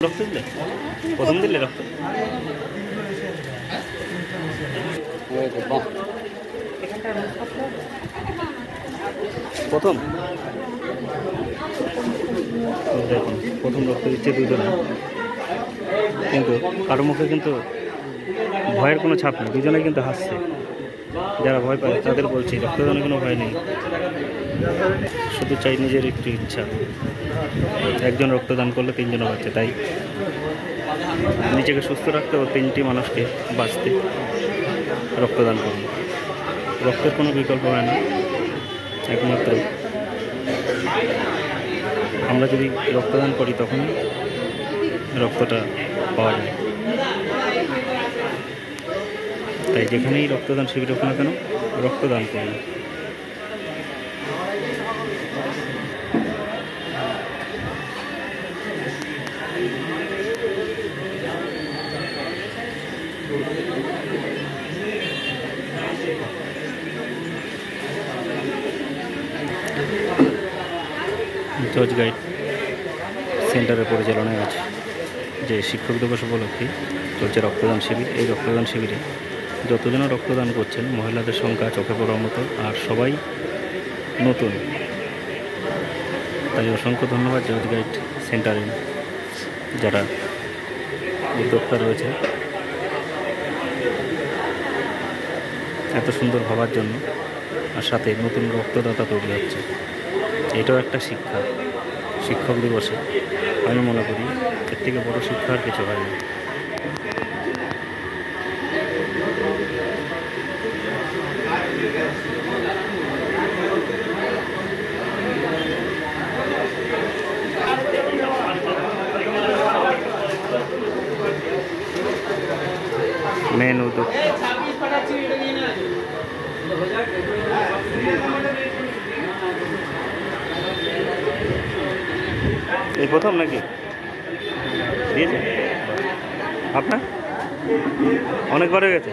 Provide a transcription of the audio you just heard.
রক্ত দিলে প্রথম দিলে রক্ত প্রথম দেখুন প্রথম রক্ত দিচ্ছে দুজনে, কিন্তু কারো মুখে কিন্তু ভয়ের কোনো ছাপ নেই, দুজনে কিন্তু হাসছে। যারা ভয় পায় তাদের বলছি রক্তদানে কোনো ভয় নেই, শুধু চাই নিজের একটু ইচ্ছা। একজন রক্তদান করলে তিনজনে বাঁচে, তাই নিজেকে সুস্থ রাখতে ও তিনটি মানুষকে বাঁচতে রক্তদান করুন। রক্তের কোনো বিকল্প হয় না, একমাত্র আমরা যদি রক্তদান করি তখনই রক্তটা পাওয়া যায়। তাই যেখানেই রক্তদান শিবির হোক না কেন রক্তদান করুন। জজ গাইড সেন্টারের পরিচালনায় আছে যে শিক্ষক দিবস উপলক্ষে চলছে রক্তদান শিবির। এই রক্তদান শিবিরে যতজন রক্তদান করছেন মহিলাদের সংখ্যা চোখে পড়ার মতো, আর সবাই নতুন। তাই অসংখ্য ধন্যবাদ জজ গাইড সেন্টারে যারা উদ্যোক্তা রয়েছে এত সুন্দর ভাবার জন্য, আর সাথে নতুন রক্তদাতা তৈরি হচ্ছে। এটাও একটা শিক্ষা। শিক্ষক দিবসে আমি মনে করি এর থেকে বড় শিক্ষা আর কিছু হয় না। মেন উদ্যোগ এই প্রথম নাকি দিয়েছে আপনার? অনেকবার হয়ে গেছে।